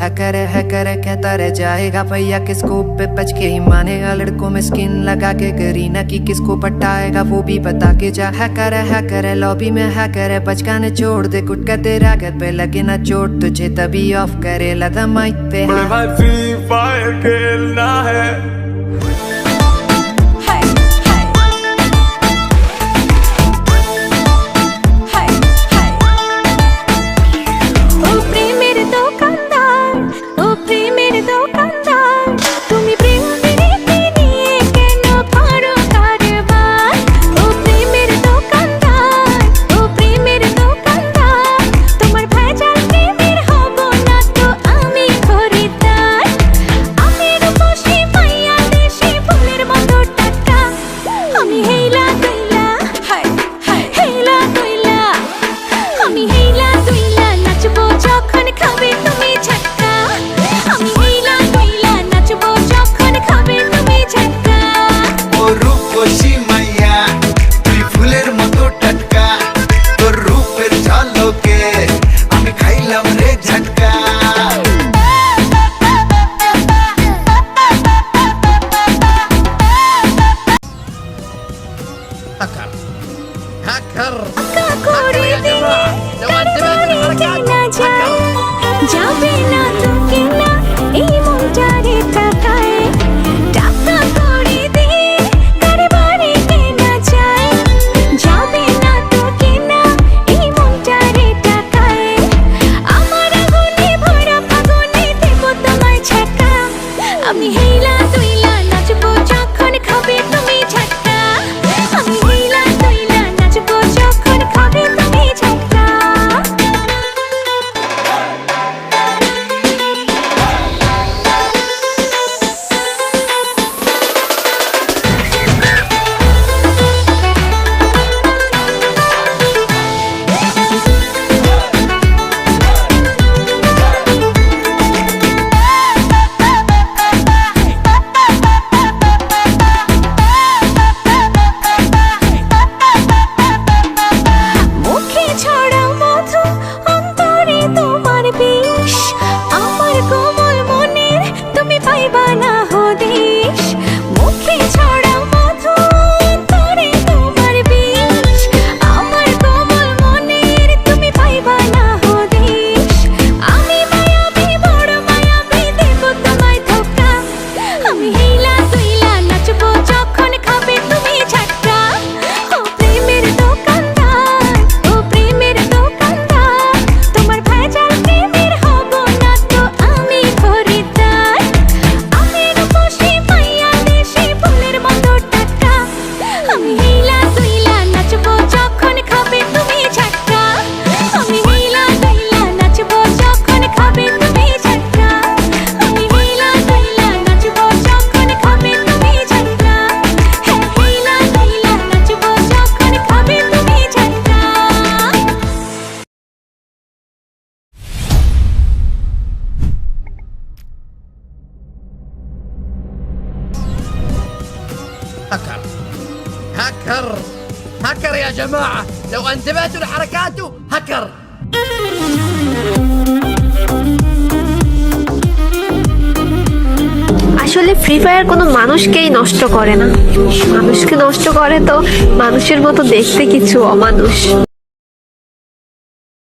Hacker कहता रह जाएगा भैया किसको पे बच के ही मानेगा। लड़कों में स्किन लगा के करीना की किसको पटाएगा वो भी बता के जा। हैकर लॉबी में हैकर बचकाने छोड़ दे गुटका तेरा घर पे लगे ना चोट तुझे तभी ऑफ करे लगा माइक पे। भाई फ्री फायर खेलना है। هاكر يا جماعة لو انتبهتوا للحركات هاكر يا جماعة لو انتبهتوا لحركاته هاكر। আসলে ফ্রি ফায়ার কোনো মানুষকেই নষ্ট করে না, মানুষকে নষ্ট করে তো মানুষের মতো দেখতে কিছু অমানুষ।